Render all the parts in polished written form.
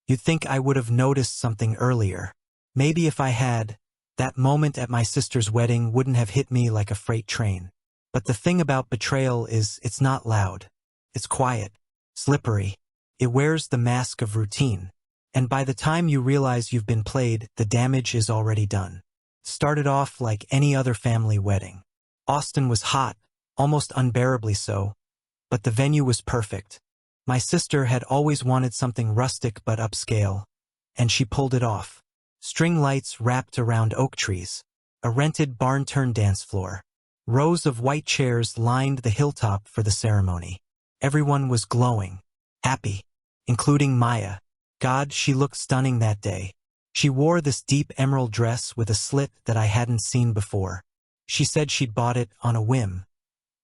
You'd think I would have noticed something earlier. Maybe if I had, that moment at my sister's wedding wouldn't have hit me like a freight train. But the thing about betrayal is it's not loud. It's quiet, slippery. It wears the mask of routine. And by the time you realize you've been played, the damage is already done. Started off like any other family wedding. Austin was hot, almost unbearably so, but the venue was perfect. My sister had always wanted something rustic but upscale, and she pulled it off. String lights wrapped around oak trees, a rented barn-turned dance floor. Rows of white chairs lined the hilltop for the ceremony. Everyone was glowing, happy, including Maya. God, she looked stunning that day. She wore this deep emerald dress with a slit that I hadn't seen before. She said she'd bought it on a whim.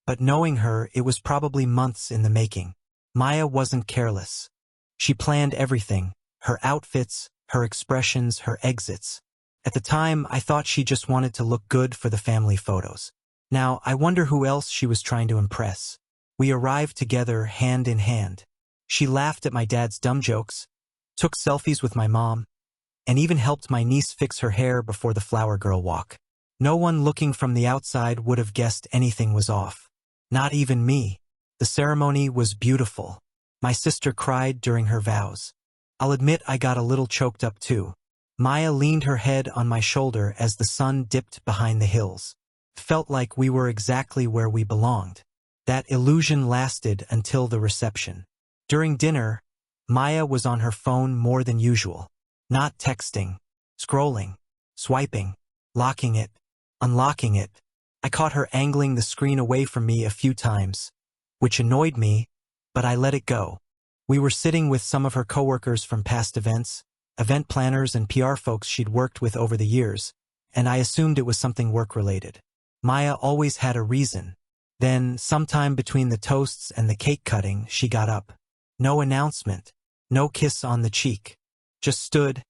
But knowing her, it was probably months in the making. Maya wasn't careless. She planned everything, her outfits, her expressions, her exits. At the time, I thought she just wanted to look good for the family photos. Now, I wonder who else she was trying to impress. We arrived together hand in hand. She laughed at my dad's dumb jokes, took selfies with my mom, and even helped my niece fix her hair before the flower girl walk. No one looking from the outside would have guessed anything was off. Not even me. The ceremony was beautiful. My sister cried during her vows. I'll admit I got a little choked up too. Maya leaned her head on my shoulder as the sun dipped behind the hills. Felt like we were exactly where we belonged. That illusion lasted until the reception. During dinner, Maya was on her phone more than usual. Not texting, scrolling, swiping, locking it, unlocking it. I caught her angling the screen away from me a few times, which annoyed me, but I let it go. We were sitting with some of her coworkers from past events, event planners and PR folks she'd worked with over the years, and I assumed it was something work-related. Maya always had a reason. Then, sometime between the toasts and the cake cutting, she got up. No announcement, no kiss on the cheek. Just stood,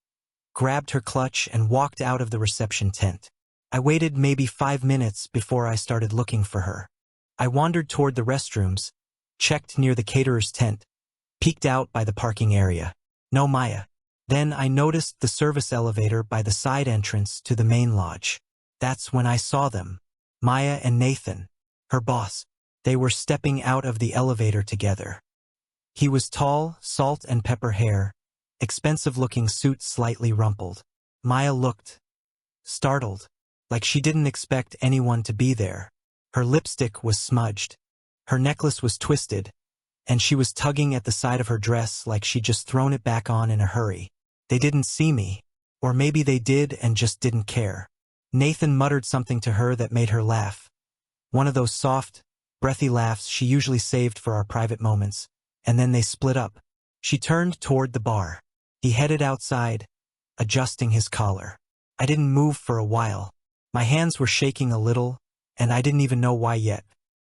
grabbed her clutch, and walked out of the reception tent. I waited maybe 5 minutes before I started looking for her. I wandered toward the restrooms, checked near the caterer's tent, peeked out by the parking area. No Maya. Then I noticed the service elevator by the side entrance to the main lodge. That's when I saw them. Maya and Nathan, her boss. They were stepping out of the elevator together. He was tall, salt and pepper hair, expensive-looking suit slightly rumpled. Maya looked startled, like she didn't expect anyone to be there. Her lipstick was smudged, her necklace was twisted, and she was tugging at the side of her dress like she'd just thrown it back on in a hurry. They didn't see me, or maybe they did and just didn't care. Nathan muttered something to her that made her laugh. One of those soft, breathy laughs she usually saved for our private moments, and then they split up. She turned toward the bar. He headed outside, adjusting his collar. I didn't move for a while. My hands were shaking a little, and I didn't even know why yet.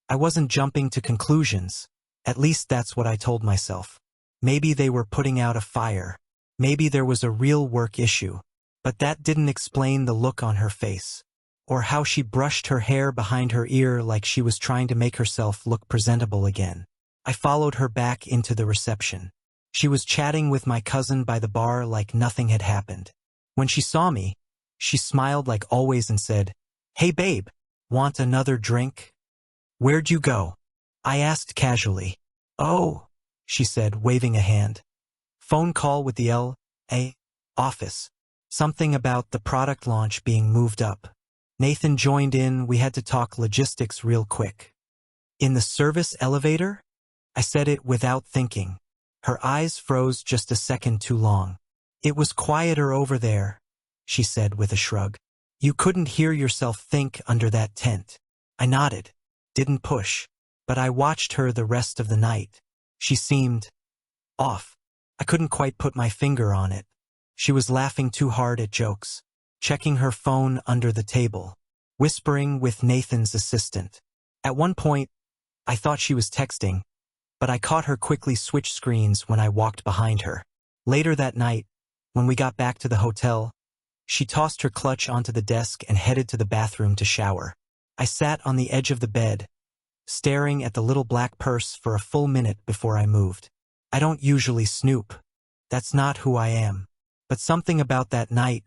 I wasn't jumping to conclusions. At least that's what I told myself. Maybe they were putting out a fire. Maybe there was a real work issue. But that didn't explain the look on her face, or how she brushed her hair behind her ear like she was trying to make herself look presentable again. I followed her back into the reception. She was chatting with my cousin by the bar like nothing had happened. When she saw me, she smiled like always and said, "Hey babe, want another drink?" "Where'd you go?" I asked casually. "Oh," she said, waving a hand. "Phone call with the L.A. office. Something about the product launch being moved up." Nathan joined in. We had to talk logistics real quick. "In the service elevator?" I said it without thinking. Her eyes froze just a second too long. "It was quieter over there," she said with a shrug. "You couldn't hear yourself think under that tent." I nodded, didn't push, but I watched her the rest of the night. She seemed off. I couldn't quite put my finger on it. She was laughing too hard at jokes, checking her phone under the table, whispering with Nathan's assistant. At one point, I thought she was texting, but I caught her quickly switch screens when I walked behind her. Later that night, when we got back to the hotel, she tossed her clutch onto the desk and headed to the bathroom to shower. I sat on the edge of the bed, staring at the little black purse for a full minute before I moved. I don't usually snoop, That's not who I am. But something about that night,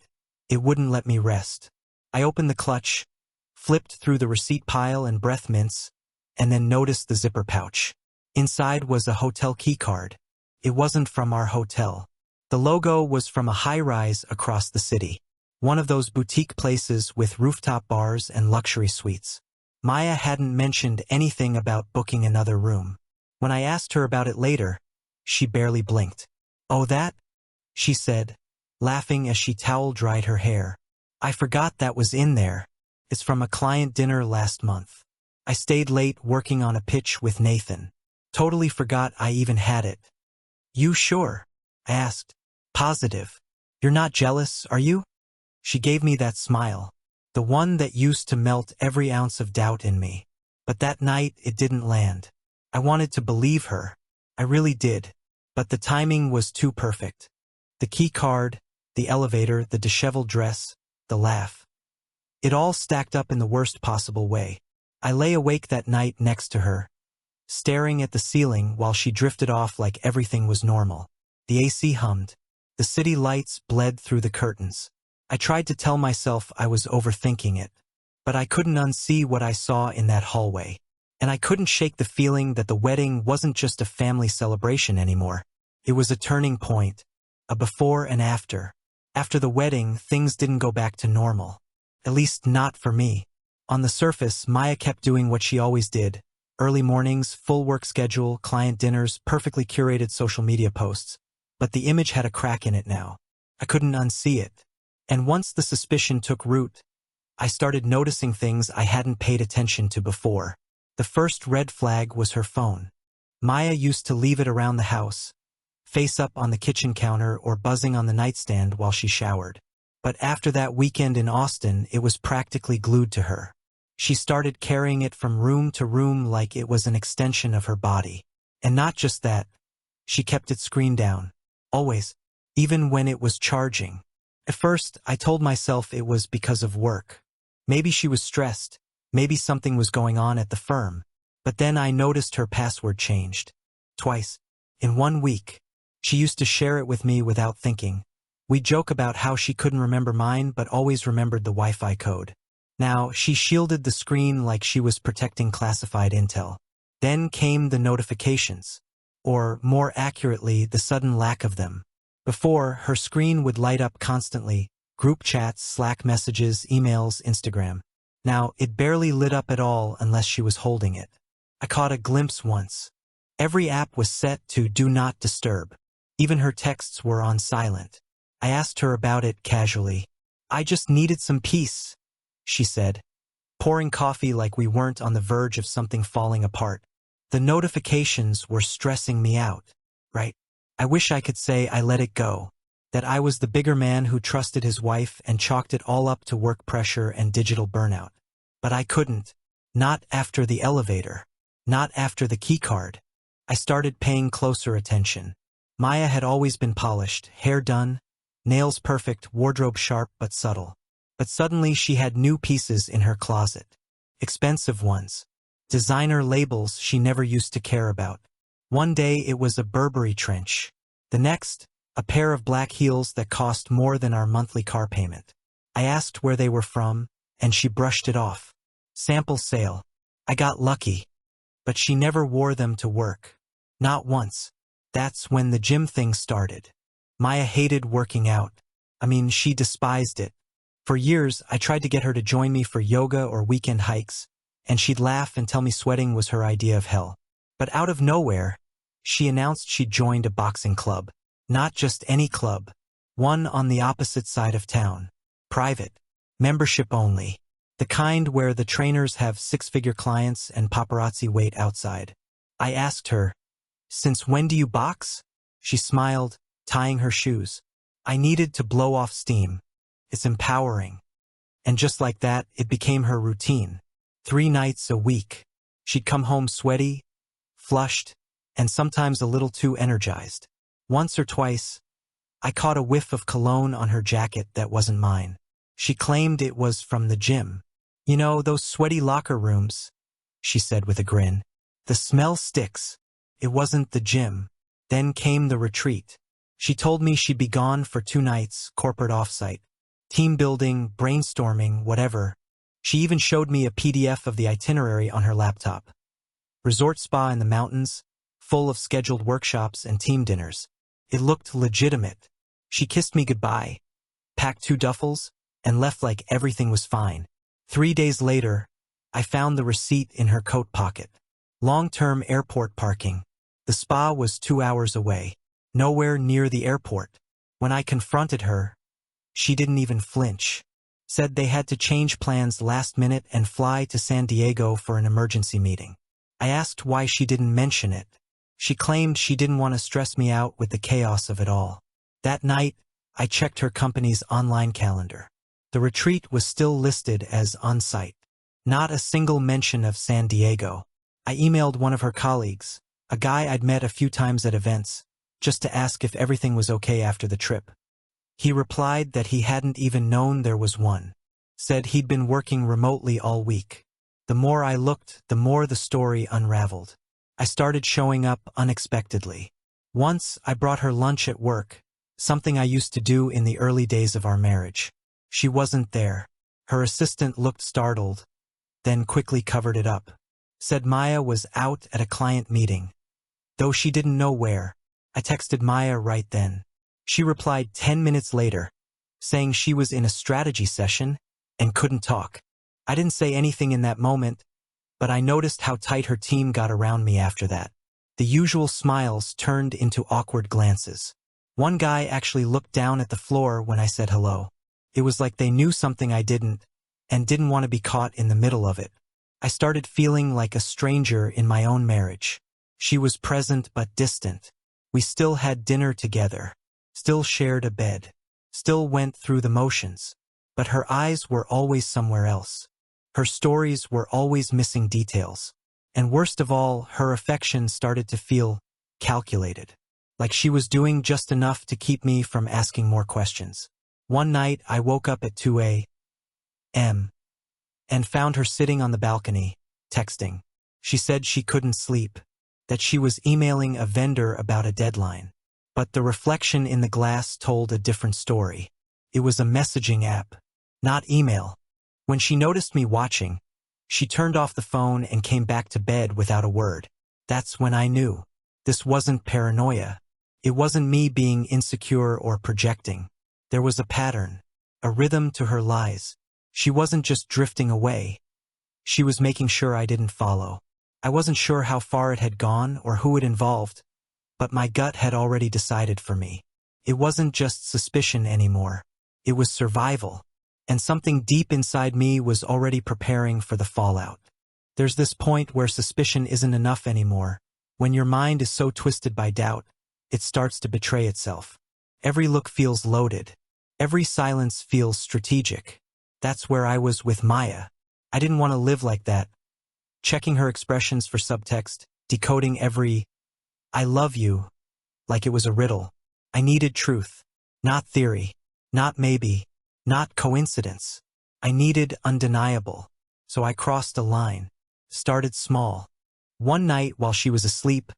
it wouldn't let me rest. I opened the clutch, flipped through the receipt pile and breath mints, and then noticed the zipper pouch. Inside was a hotel key card. It wasn't from our hotel. The logo was from a high-rise across the city. One of those boutique places with rooftop bars and luxury suites. Maya hadn't mentioned anything about booking another room. When I asked her about it later, she barely blinked. "Oh, that?" she said, laughing as she towel-dried her hair. "I forgot that was in there. It's from a client dinner last month. I stayed late working on a pitch with Nathan. Totally forgot I even had it." "You sure?" I asked. "Positive. You're not jealous, are you?" She gave me that smile, the one that used to melt every ounce of doubt in me. But that night it didn't land. I wanted to believe her. I really did. But the timing was too perfect. The key card, the elevator, the disheveled dress, the laugh. It all stacked up in the worst possible way. I lay awake that night next to her, staring at the ceiling while she drifted off like everything was normal. The AC hummed. The city lights bled through the curtains. I tried to tell myself I was overthinking it, but I couldn't unsee what I saw in that hallway. And I couldn't shake the feeling that the wedding wasn't just a family celebration anymore. It was a turning point, a before and after. After the wedding, things didn't go back to normal. At least not for me. On the surface, Maya kept doing what she always did. Early mornings, full work schedule, client dinners, perfectly curated social media posts. But the image had a crack in it now. I couldn't unsee it. And once the suspicion took root, I started noticing things I hadn't paid attention to before. The first red flag was her phone. Maya used to leave it around the house, face up on the kitchen counter or buzzing on the nightstand while she showered. But after that weekend in Austin, it was practically glued to her. She started carrying it from room to room like it was an extension of her body. And not just that, she kept it screen down. Always, even when it was charging. At first, I told myself it was because of work. Maybe she was stressed, maybe something was going on at the firm. But then I noticed her password changed. Twice. In 1 week. She used to share it with me without thinking. We'd joke about how she couldn't remember mine but always remembered the Wi-Fi code. Now, she shielded the screen like she was protecting classified intel. Then came the notifications. Or, more accurately, the sudden lack of them. Before, her screen would light up constantly, group chats, Slack messages, emails, Instagram. Now, it barely lit up at all unless she was holding it. I caught a glimpse once. Every app was set to do not disturb. Even her texts were on silent. I asked her about it casually. "I just needed some peace," she said, pouring coffee like we weren't on the verge of something falling apart. "The notifications were stressing me out, right? I wish I could say I let it go, that I was the bigger man who trusted his wife and chalked it all up to work pressure and digital burnout. But I couldn't. Not after the elevator. Not after the keycard. I started paying closer attention. Maya had always been polished, hair done, nails perfect, wardrobe sharp but subtle. But suddenly she had new pieces in her closet. Expensive ones. Designer labels she never used to care about. One day it was a Burberry trench. The next, a pair of black heels that cost more than our monthly car payment. I asked where they were from, and she brushed it off. Sample sale. I got lucky. But she never wore them to work. Not once. That's when the gym thing started. Maya hated working out. I mean, she despised it. For years, I tried to get her to join me for yoga or weekend hikes, and she'd laugh and tell me sweating was her idea of hell. But out of nowhere, she announced she'd joined a boxing club. Not just any club. One on the opposite side of town. Private. Membership only. The kind where the trainers have six-figure clients and paparazzi wait outside. I asked her, "Since when do you box?" She smiled, tying her shoes. I needed to blow off steam. It's empowering. And just like that, it became her routine. 3 nights a week. She'd come home sweaty, flushed, and sometimes a little too energized. Once or twice, I caught a whiff of cologne on her jacket that wasn't mine. She claimed it was from the gym. "You know, those sweaty locker rooms," she said with a grin. "The smell sticks." It wasn't the gym. Then came the retreat. She told me she'd be gone for 2 nights, corporate offsite, team building, brainstorming, whatever. She even showed me a PDF of the itinerary on her laptop. Resort spa in the mountains, full of scheduled workshops and team dinners. It looked legitimate. She kissed me goodbye, packed 2 duffels, and left like everything was fine. 3 days later, I found the receipt in her coat pocket. Long-term airport parking. The spa was 2 hours away, nowhere near the airport. When I confronted her, she didn't even flinch. Said they had to change plans last minute and fly to San Diego for an emergency meeting. I asked why she didn't mention it. She claimed she didn't want to stress me out with the chaos of it all. That night, I checked her company's online calendar. The retreat was still listed as on-site. Not a single mention of San Diego. I emailed one of her colleagues, a guy I'd met a few times at events, just to ask if everything was okay after the trip. He replied that he hadn't even known there was one. Said he'd been working remotely all week. The more I looked, the more the story unraveled. I started showing up unexpectedly. Once, I brought her lunch at work, something I used to do in the early days of our marriage. She wasn't there. Her assistant looked startled, then quickly covered it up. Said Maya was out at a client meeting. Though she didn't know where, I texted Maya right then. She replied 10 minutes later, saying she was in a strategy session and couldn't talk. I didn't say anything in that moment, but I noticed how tight her team got around me after that. The usual smiles turned into awkward glances. One guy actually looked down at the floor when I said hello. It was like they knew something I didn't, and didn't want to be caught in the middle of it. I started feeling like a stranger in my own marriage. She was present but distant. We still had dinner together, still shared a bed, still went through the motions, but her eyes were always somewhere else. Her stories were always missing details. And worst of all, her affection started to feel calculated, like she was doing just enough to keep me from asking more questions. One night, I woke up at 2 a.m. and found her sitting on the balcony, texting. She said she couldn't sleep, that she was emailing a vendor about a deadline. But the reflection in the glass told a different story. It was a messaging app, not email. When she noticed me watching, she turned off the phone and came back to bed without a word. That's when I knew. This wasn't paranoia. It wasn't me being insecure or projecting. There was a pattern, a rhythm to her lies. She wasn't just drifting away. She was making sure I didn't follow. I wasn't sure how far it had gone or who it involved, but my gut had already decided for me. It wasn't just suspicion anymore. It was survival. And something deep inside me was already preparing for the fallout. There's this point where suspicion isn't enough anymore. When your mind is so twisted by doubt, it starts to betray itself. Every look feels loaded. Every silence feels strategic. That's where I was with Maya. I didn't want to live like that. Checking her expressions for subtext, decoding every "I love you" like it was a riddle. I needed truth, not theory, not maybe, not coincidence. I needed undeniable. So I crossed a line. Started small. One night while she was asleep,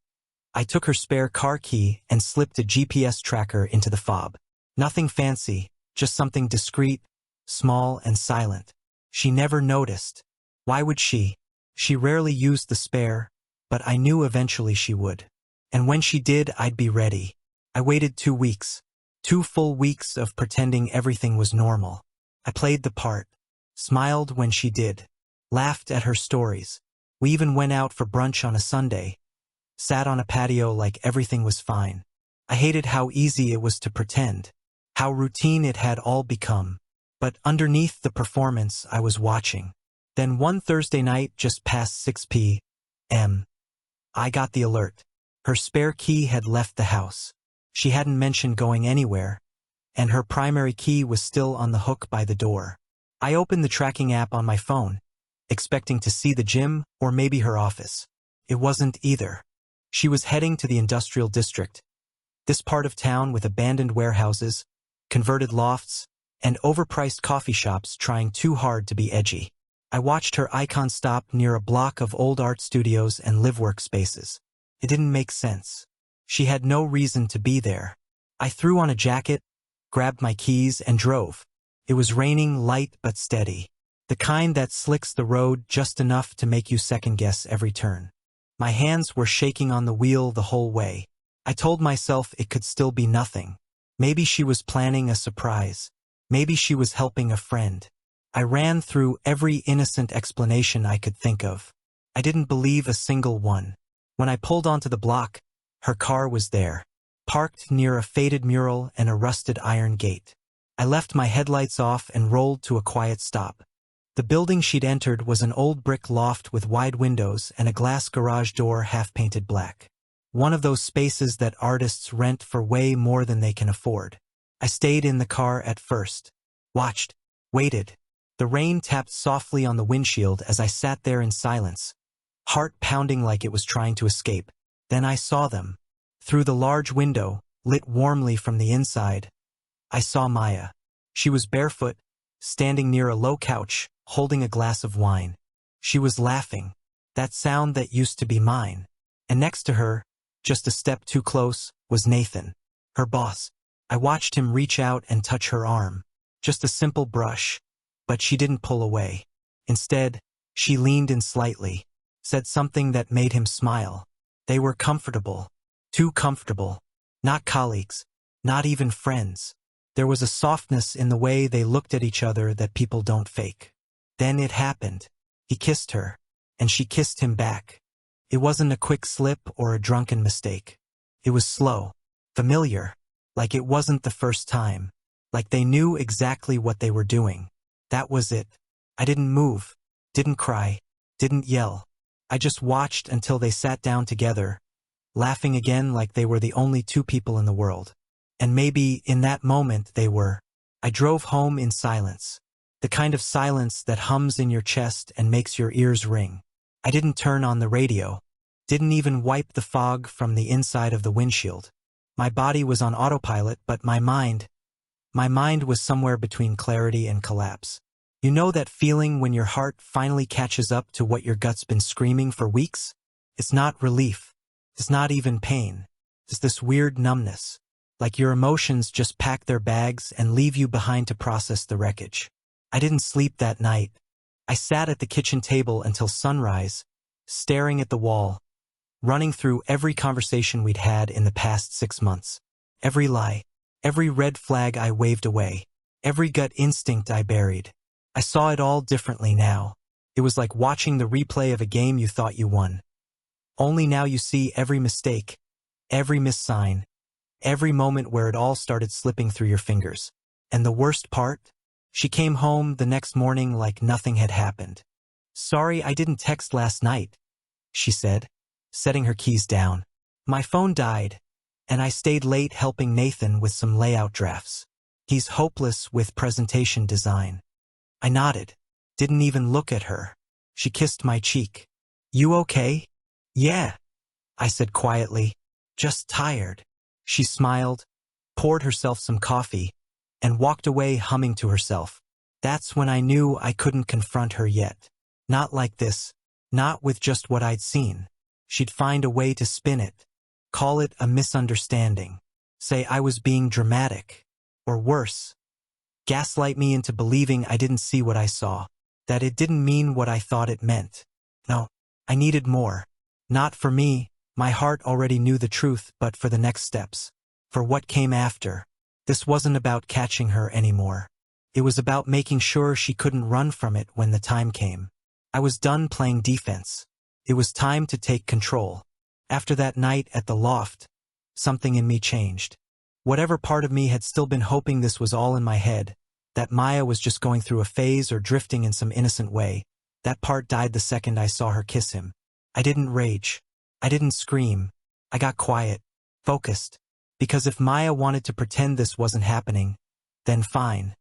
I took her spare car key and slipped a GPS tracker into the fob. Nothing fancy, just something discreet, small and silent. She never noticed. Why would she? She rarely used the spare, but I knew eventually she would. And when she did, I'd be ready. I waited 2 weeks. 2 full weeks of pretending everything was normal. I played the part, smiled when she did, laughed at her stories. We even went out for brunch on a Sunday, sat on a patio like everything was fine. I hated how easy it was to pretend, how routine it had all become. But underneath the performance, I was watching. Then one Thursday night, just past 6 p.m., I got the alert. Her spare key had left the house. She hadn't mentioned going anywhere, and her primary key was still on the hook by the door. I opened the tracking app on my phone, expecting to see the gym or maybe her office. It wasn't either. She was heading to the industrial district, this part of town with abandoned warehouses, converted lofts, and overpriced coffee shops trying too hard to be edgy. I watched her icon stop near a block of old art studios and live-work spaces. It didn't make sense. She had no reason to be there. I threw on a jacket, grabbed my keys, and drove. It was raining, light but steady. The kind that slicks the road just enough to make you second-guess every turn. My hands were shaking on the wheel the whole way. I told myself it could still be nothing. Maybe she was planning a surprise. Maybe she was helping a friend. I ran through every innocent explanation I could think of. I didn't believe a single one. When I pulled onto the block, her car was there, parked near a faded mural and a rusted iron gate. I left my headlights off and rolled to a quiet stop. The building she'd entered was an old brick loft with wide windows and a glass garage door half-painted black. One of those spaces that artists rent for way more than they can afford. I stayed in the car at first. Watched. Waited. The rain tapped softly on the windshield as I sat there in silence, heart pounding like it was trying to escape. Then I saw them. Through the large window, lit warmly from the inside, I saw Maya. She was barefoot, standing near a low couch, holding a glass of wine. She was laughing, that sound that used to be mine. And next to her, just a step too close, was Nathan, her boss. I watched him reach out and touch her arm. Just a simple brush, but she didn't pull away. Instead, she leaned in slightly, said something that made him smile. They were comfortable. Too comfortable. Not colleagues. Not even friends. There was a softness in the way they looked at each other that people don't fake. Then it happened. He kissed her, and she kissed him back. It wasn't a quick slip or a drunken mistake. It was slow, familiar, like it wasn't the first time, like they knew exactly what they were doing. That was it. I didn't move, didn't cry, didn't yell. I just watched until they sat down together, laughing again like they were the only two people in the world. And maybe in that moment they were. I drove home in silence. The kind of silence that hums in your chest and makes your ears ring. I didn't turn on the radio. Didn't even wipe the fog from the inside of the windshield. My body was on autopilot, but my mind was somewhere between clarity and collapse. You know that feeling when your heart finally catches up to what your gut's been screaming for weeks? It's not relief. It's not even pain. It's this weird numbness. Like your emotions just pack their bags and leave you behind to process the wreckage. I didn't sleep that night. I sat at the kitchen table until sunrise, staring at the wall, running through every conversation we'd had in the past 6 months. Every lie, every red flag I waved away, every gut instinct I buried. I saw it all differently now. It was like watching the replay of a game you thought you won. Only now you see every mistake, every missed sign, every moment where it all started slipping through your fingers. And the worst part? She came home the next morning like nothing had happened. "Sorry I didn't text last night," she said, setting her keys down. "My phone died, and I stayed late helping Nathan with some layout drafts. He's hopeless with presentation design." I nodded, didn't even look at her. She kissed my cheek. "You okay?" "Yeah," I said quietly. "Just tired." She smiled, poured herself some coffee, and walked away humming to herself. That's when I knew I couldn't confront her yet. Not like this. Not with just what I'd seen. She'd find a way to spin it. Call it a misunderstanding. Say I was being dramatic. Or worse. Gaslight me into believing I didn't see what I saw. That it didn't mean what I thought it meant. No, I needed more. Not for me, my heart already knew the truth, but for the next steps. For what came after. This wasn't about catching her anymore. It was about making sure she couldn't run from it when the time came. I was done playing defense. It was time to take control. After that night at the loft, something in me changed. Whatever part of me had still been hoping this was all in my head, that Maya was just going through a phase or drifting in some innocent way, that part died the second I saw her kiss him. I didn't rage. I didn't scream. I got quiet, focused. Because if Maya wanted to pretend this wasn't happening, then fine.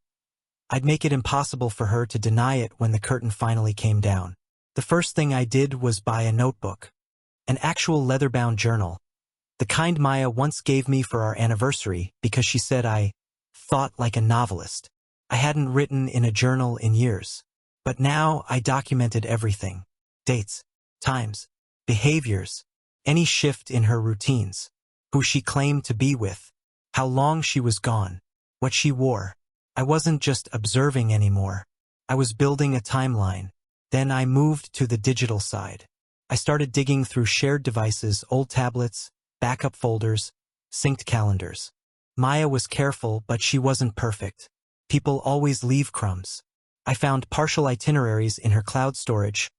I'd make it impossible for her to deny it when the curtain finally came down. The first thing I did was buy a notebook. An actual leather-bound journal. The kind Maya once gave me for our anniversary because she said I thought like a novelist. I hadn't written in a journal in years. But now I documented everything. Dates, times, behaviors, any shift in her routines. Who she claimed to be with, how long she was gone, what she wore. I wasn't just observing anymore. I was building a timeline. Then I moved to the digital side. I started digging through shared devices, old tablets, backup folders, synced calendars. Maya was careful, but she wasn't perfect. People always leave crumbs. I found partial itineraries in her cloud storage,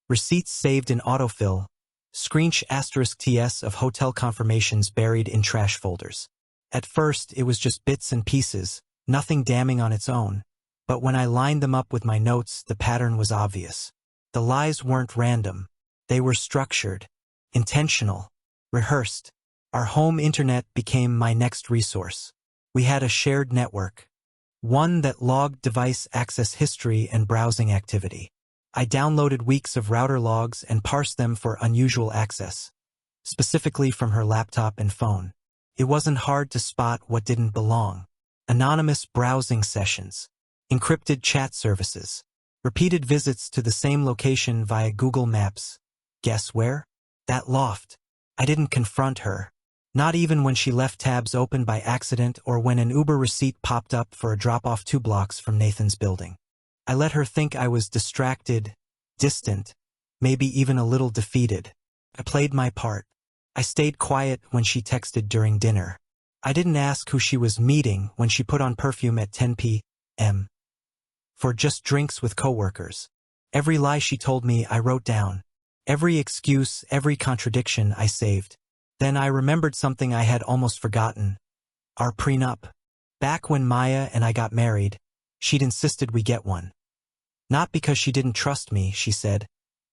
receipts saved in autofill, **TS of hotel confirmations buried in trash folders. At first, it was just bits and pieces, nothing damning on its own. But when I lined them up with my notes, the pattern was obvious. The lies weren't random. They were structured, intentional, rehearsed. Our home internet became my next resource. We had a shared network, one that logged device access history and browsing activity. I downloaded weeks of router logs and parsed them for unusual access, specifically from her laptop and phone. It wasn't hard to spot what didn't belong. Anonymous browsing sessions, encrypted chat services, repeated visits to the same location via Google Maps. Guess where? That loft. I didn't confront her. Not even when she left tabs open by accident or when an Uber receipt popped up for a drop-off 2 blocks from Nathan's building. I let her think I was distracted, distant, maybe even a little defeated. I played my part. I stayed quiet when she texted during dinner. I didn't ask who she was meeting when she put on perfume at 10 p.m. for just drinks with coworkers. Every lie she told me I wrote down. Every excuse, every contradiction I saved. Then I remembered something I had almost forgotten. Our prenup. Back when Maya and I got married, she'd insisted we get one. Not because she didn't trust me, she said,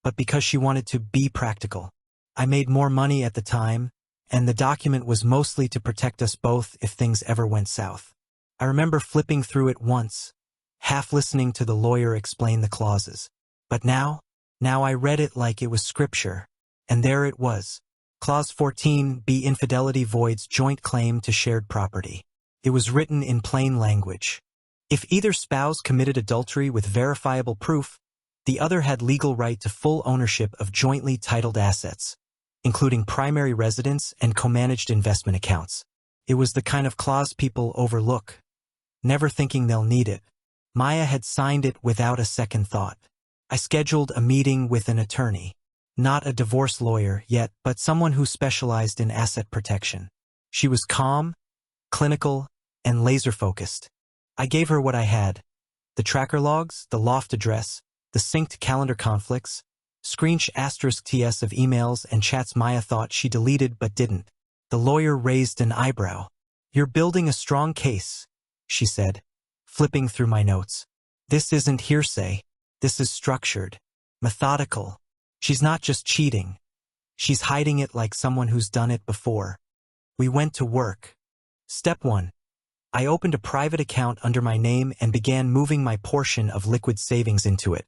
but because she wanted to be practical. I made more money at the time, and the document was mostly to protect us both if things ever went south. I remember flipping through it once, half listening to the lawyer explain the clauses. But now I read it like it was scripture, and there it was. Clause 14b, infidelity voids joint claim to shared property. It was written in plain language. If either spouse committed adultery with verifiable proof, the other had legal right to full ownership of jointly titled assets, including primary residence and co-managed investment accounts. It was the kind of clause people overlook, never thinking they'll need it. Maya had signed it without a second thought. I scheduled a meeting with an attorney. Not a divorce lawyer yet, but someone who specialized in asset protection. She was calm, clinical, and laser-focused. I gave her what I had. The tracker logs, the loft address, the synced calendar conflicts, **TS of emails and chats Maya thought she deleted but didn't. The lawyer raised an eyebrow. "You're building a strong case," she said, flipping through my notes. "This isn't hearsay. This is structured, methodical. She's not just cheating. She's hiding it like someone who's done it before." We went to work. Step 1. I opened a private account under my name and began moving my portion of liquid savings into it,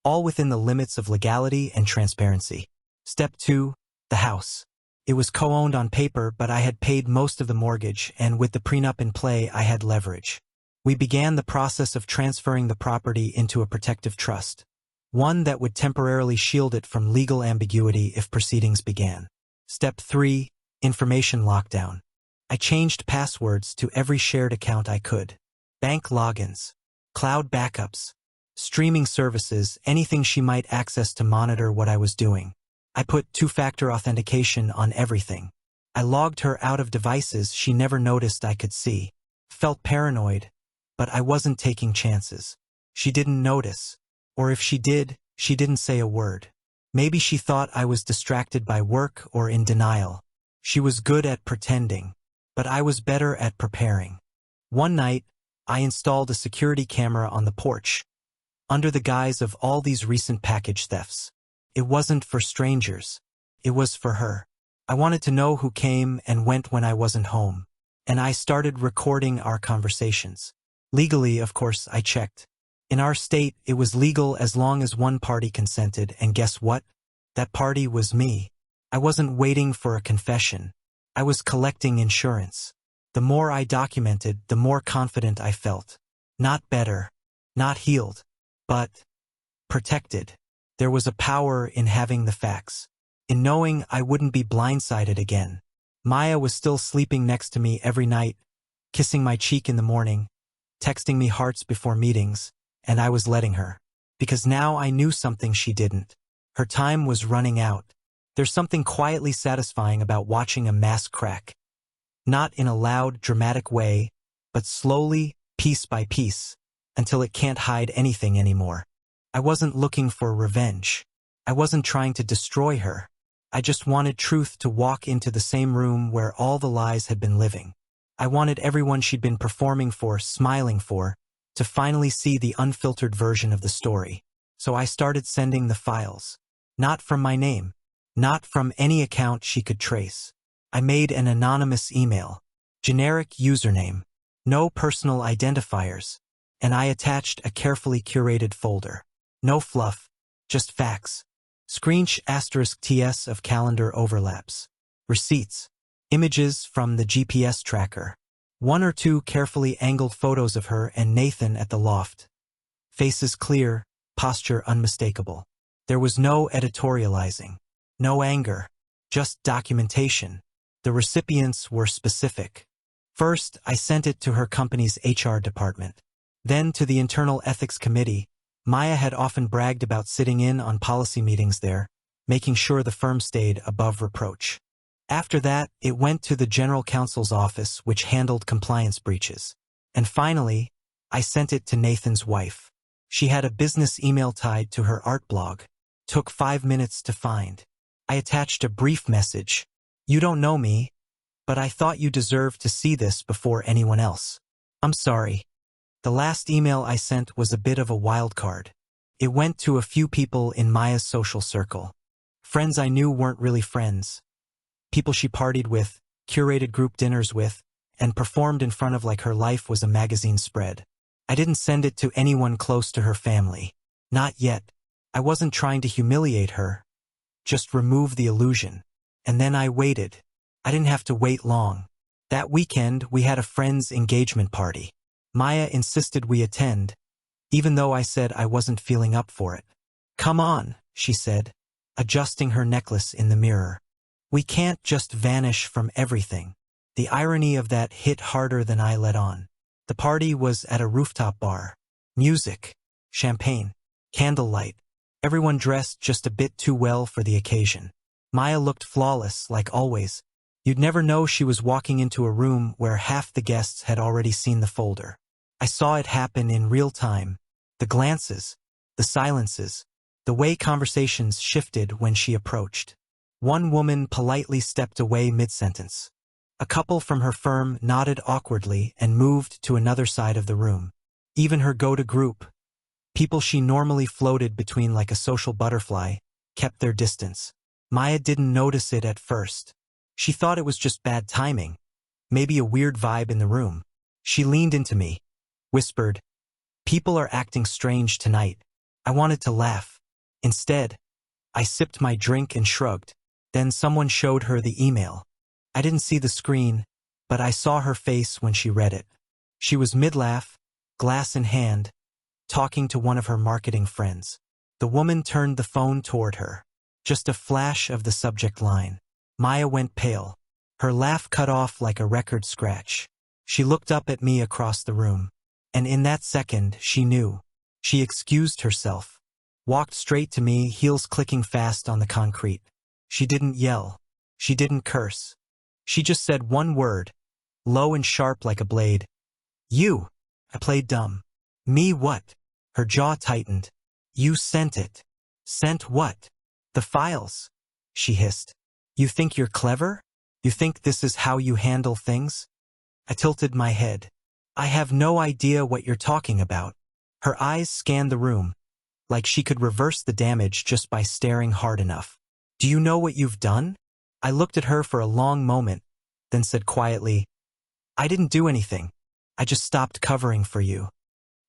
all within the limits of legality and transparency. Step 2. The house. It was co-owned on paper, but I had paid most of the mortgage, and with the prenup in play, I had leverage. We began the process of transferring the property into a protective trust, one that would temporarily shield it from legal ambiguity if proceedings began. Step 3. Information lockdown. I changed passwords to every shared account I could. Bank logins, cloud backups, streaming services, anything she might access to monitor what I was doing. I put two-factor authentication on everything. I logged her out of devices she never noticed I could see. Felt paranoid, but I wasn't taking chances. She didn't notice. Or if she did, she didn't say a word. Maybe she thought I was distracted by work or in denial. She was good at pretending, but I was better at preparing. One night, I installed a security camera on the porch, under the guise of all these recent package thefts. It wasn't for strangers. It was for her. I wanted to know who came and went when I wasn't home, and I started recording our conversations. Legally, of course, I checked. In our state, it was legal as long as one party consented, and guess what? That party was me. I wasn't waiting for a confession. I was collecting insurance. The more I documented, the more confident I felt. Not better, not healed, but protected. There was a power in having the facts, in knowing I wouldn't be blindsided again. Maya was still sleeping next to me every night, kissing my cheek in the morning, texting me hearts before meetings, and I was letting her. Because now I knew something she didn't. Her time was running out. There's something quietly satisfying about watching a mask crack. Not in a loud, dramatic way, but slowly, piece by piece, until it can't hide anything anymore. I wasn't looking for revenge. I wasn't trying to destroy her. I just wanted truth to walk into the same room where all the lies had been living. I wanted everyone she'd been performing for, smiling for, to finally see the unfiltered version of the story. So I started sending the files. Not from my name. Not from any account she could trace. I made an anonymous email. Generic username. No personal identifiers. And I attached a carefully curated folder. No fluff. Just facts. *TS of calendar overlaps. Receipts. Images from the GPS tracker. 1 or 2 carefully angled photos of her and Nathan at the loft. Faces clear, posture unmistakable. There was no editorializing. No anger. Just documentation. The recipients were specific. First, I sent it to her company's HR department. Then to the Internal Ethics Committee. Maya had often bragged about sitting in on policy meetings there, making sure the firm stayed above reproach. After that, it went to the General Counsel's office, which handled compliance breaches. And finally, I sent it to Nathan's wife. She had a business email tied to her art blog. Took 5 minutes to find. I attached a brief message. You don't know me, but I thought you deserved to see this before anyone else. I'm sorry. The last email I sent was a bit of a wild card. It went to a few people in Maya's social circle. Friends I knew weren't really friends. People she partied with, curated group dinners with, and performed in front of like her life was a magazine spread. I didn't send it to anyone close to her family. Not yet. I wasn't trying to humiliate her. Just remove the illusion. And then I waited. I didn't have to wait long. That weekend, we had a friend's engagement party. Maya insisted we attend, even though I said I wasn't feeling up for it. Come on, she said, adjusting her necklace in the mirror. We can't just vanish from everything. The irony of that hit harder than I let on. The party was at a rooftop bar. Music, champagne, candlelight. Everyone dressed just a bit too well for the occasion. Maya looked flawless, like always. You'd never know she was walking into a room where half the guests had already seen the folder. I saw it happen in real time. The glances, the silences, the way conversations shifted when she approached. One woman politely stepped away mid-sentence. A couple from her firm nodded awkwardly and moved to another side of the room. Even her go-to group, people she normally floated between like a social butterfly, kept their distance. Maya didn't notice it at first. She thought it was just bad timing, maybe a weird vibe in the room. She leaned into me, whispered, "People are acting strange tonight." I wanted to laugh. Instead, I sipped my drink and shrugged. Then someone showed her the email. I didn't see the screen, but I saw her face when she read it. She was mid-laugh, glass in hand, talking to one of her marketing friends. The woman turned the phone toward her. Just a flash of the subject line. Maya went pale. Her laugh cut off like a record scratch. She looked up at me across the room. And in that second, she knew. She excused herself. Walked straight to me, heels clicking fast on the concrete. She didn't yell. She didn't curse. She just said one word, low and sharp like a blade. "You." I played dumb. "Me what?" Her jaw tightened. "You sent it." "Sent what?" "The files," she hissed. "You think you're clever? You think this is how you handle things?" I tilted my head. "I have no idea what you're talking about." Her eyes scanned the room, like she could reverse the damage just by staring hard enough. "Do you know what you've done?" I looked at her for a long moment, then said quietly, "I didn't do anything. I just stopped covering for you."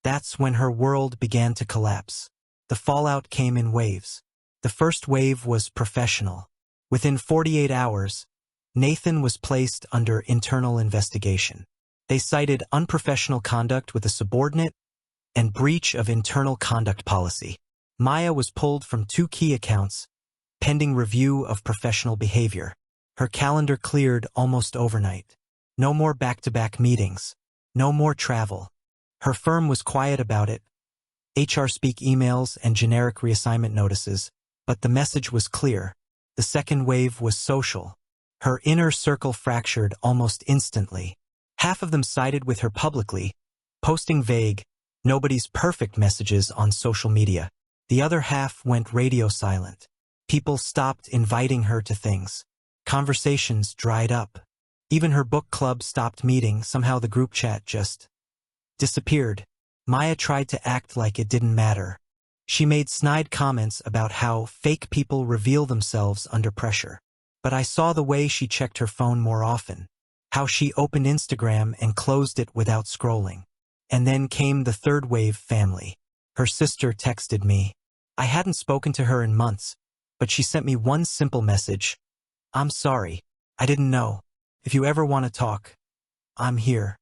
That's when her world began to collapse. The fallout came in waves. The first wave was professional. Within 48 hours, Nathan was placed under internal investigation. They cited unprofessional conduct with a subordinate and breach of internal conduct policy. Maya was pulled from 2 key accounts, pending review of professional behavior. Her calendar cleared almost overnight. No more back-to-back meetings. No more travel. Her firm was quiet about it, HR speak emails and generic reassignment notices, but the message was clear. The second wave was social. Her inner circle fractured almost instantly. Half of them sided with her publicly, posting vague, nobody's perfect messages on social media. The other half went radio silent. People stopped inviting her to things. Conversations dried up. Even her book club stopped meeting. Somehow the group chat just disappeared. Maya tried to act like it didn't matter. She made snide comments about how fake people reveal themselves under pressure. But I saw the way she checked her phone more often, how she opened Instagram and closed it without scrolling. And then came the third wave family. Her sister texted me. I hadn't spoken to her in months, but she sent me one simple message. I'm sorry. I didn't know. If you ever want to talk, I'm here.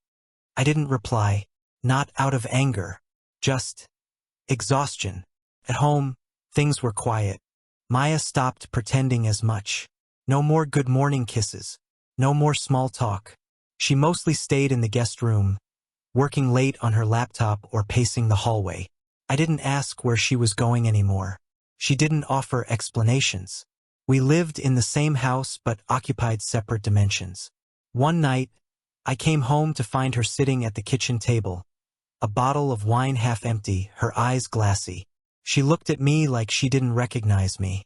I didn't reply, not out of anger, just exhaustion. At home, things were quiet. Maya stopped pretending as much. No more good morning kisses. No more small talk. She mostly stayed in the guest room, working late on her laptop or pacing the hallway. I didn't ask where she was going anymore. She didn't offer explanations. We lived in the same house but occupied separate dimensions. One night, I came home to find her sitting at the kitchen table, a bottle of wine half empty, her eyes glassy. She looked at me like she didn't recognize me.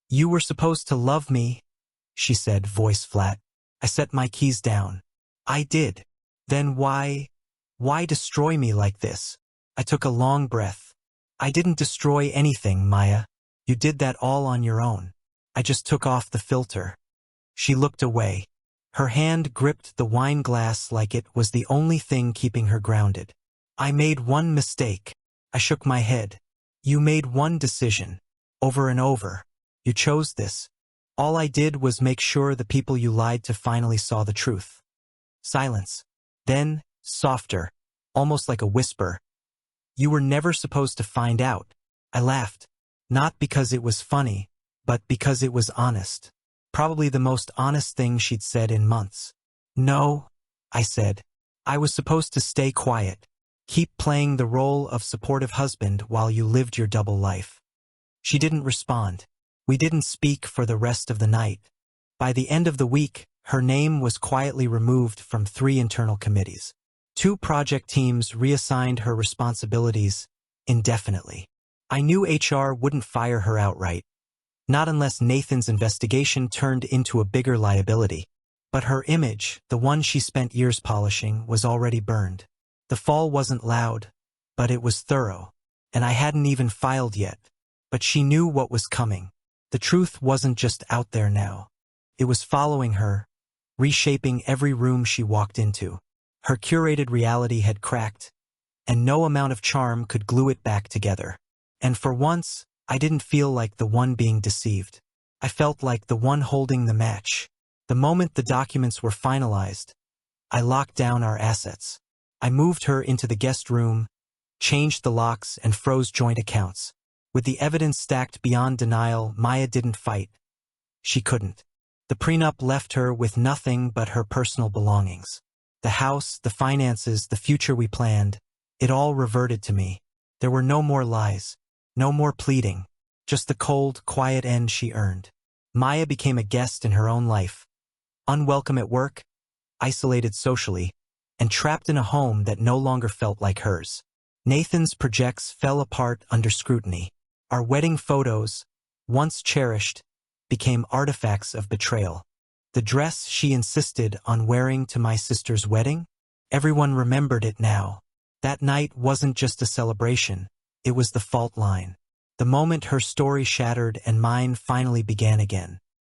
You were supposed to love me, she said, voice flat. I set my keys down. I did. Then why destroy me like this? I took a long breath. I didn't destroy anything, Maya. You did that all on your own. I just took off the filter. She looked away. Her hand gripped the wine glass like it was the only thing keeping her grounded. I made one mistake. I shook my head. You made one decision. Over and over. You chose this. All I did was make sure the people you lied to finally saw the truth. Silence. Then, softer, almost like a whisper. You were never supposed to find out. I laughed. Not because it was funny, but because it was honest. Probably the most honest thing she'd said in months. No, I said. I was supposed to stay quiet. Keep playing the role of supportive husband while you lived your double life. She didn't respond. We didn't speak for the rest of the night. By the end of the week, her name was quietly removed from 3 internal committees. 2 project teams reassigned her responsibilities indefinitely. I knew HR wouldn't fire her outright, not unless Nathan's investigation turned into a bigger liability. But her image, the one she spent years polishing, was already burned. The fall wasn't loud, but it was thorough, and I hadn't even filed yet. But she knew what was coming. The truth wasn't just out there now. It was following her, reshaping every room she walked into. Her curated reality had cracked, and no amount of charm could glue it back together. And for once, I didn't feel like the one being deceived. I felt like the one holding the match. The moment the documents were finalized, I locked down our assets. I moved her into the guest room, changed the locks, and froze joint accounts. With the evidence stacked beyond denial, Maya didn't fight. She couldn't. The prenup left her with nothing but her personal belongings. The house, the finances, the future we planned, it all reverted to me. There were no more lies, no more pleading, just the cold, quiet end she earned. Maya became a guest in her own life, unwelcome at work, isolated socially, and trapped in a home that no longer felt like hers. Nathan's projects fell apart under scrutiny. Our wedding photos, once cherished, became artifacts of betrayal. The dress she insisted on wearing to my sister's wedding? Everyone remembered it now. That night wasn't just a celebration, it was the fault line. The moment her story shattered and mine finally began again.